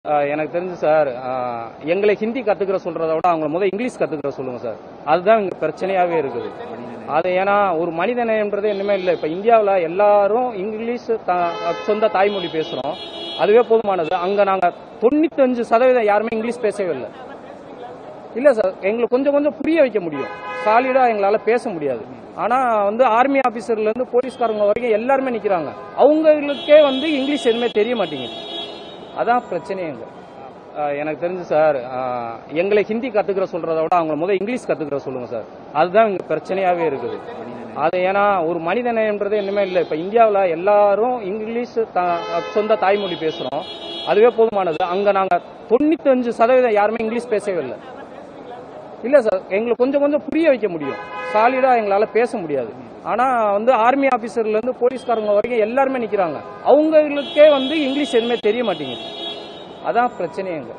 எனக்கு தெரிஞ்சு சார், எங்களை ஹிந்தி கத்துக்கிற சொல்றதை விட அவங்க முதல் இங்கிலீஷ் கத்துக்கிற சொல்லுங்க சார். அதுதான் இங்க பிரச்சனையாவே இருக்குது. அது ஏன்னா ஒரு மனிதநேயம்ன்றதே இன்னுமே இல்லை. இப்ப இந்தியாவில் எல்லாரும் இங்கிலீஷ் சொந்த தாய்மொழி பேசுறோம், அதுவே போதுமானது. அங்க நாங்க 95% யாருமே இங்கிலீஷ் பேசவே இல்லை. இல்ல சார், எங்களுக்கு கொஞ்சம் கொஞ்சம் புரிய வைக்க முடியும், சாலிடா எங்களால பேச முடியாது. ஆனா ஆர்மி ஆபீசர்ல இருந்து போலீஸ்காரங்க வரைக்கும் எல்லாருமே நிக்கிறாங்க, அவங்களுக்கே இங்கிலீஷ் எதுவுமே தெரிய மாட்டேங்குது. அதான் பிரச்சனைங்க. எனக்கு தெரிஞ்சு சார், எங்களை ஹிந்தி கத்துக்கிற சொல்றதை விட அவங்க முதல் இங்கிலீஷ் கத்துக்கிற சொல்லுங்க சார். அதுதான் இங்க பிரச்சனையாவே இருக்குது. அது ஏன்னா ஒரு மனிதநேயம்ன்றதே இன்னுமே இல்லை. இப்ப இந்தியாவில் எல்லாரும் இங்கிலீஷ் சொந்த தாய்மொழி பேசுறோம், அதுவே போதுமானது. அங்க நாங்க 95% யாருமே இங்கிலீஷ் பேசவே இல்லை. இல்ல சார், எங்களுக்கு கொஞ்சம் கொஞ்சம் புரிய வைக்க முடியும், சாலிடா எங்களால பேச முடியாது. ஆனா ஆர்மி ஆபீசர்ல இருந்து போலீஸ்காரங்க வரைக்கும் எல்லாருமே நிக்கிறாங்க, அவங்களுக்கே இங்கிலீஷ் எதுவுமே தெரிய மாட்டேங்குது. அதான் பிரச்சனைங்க.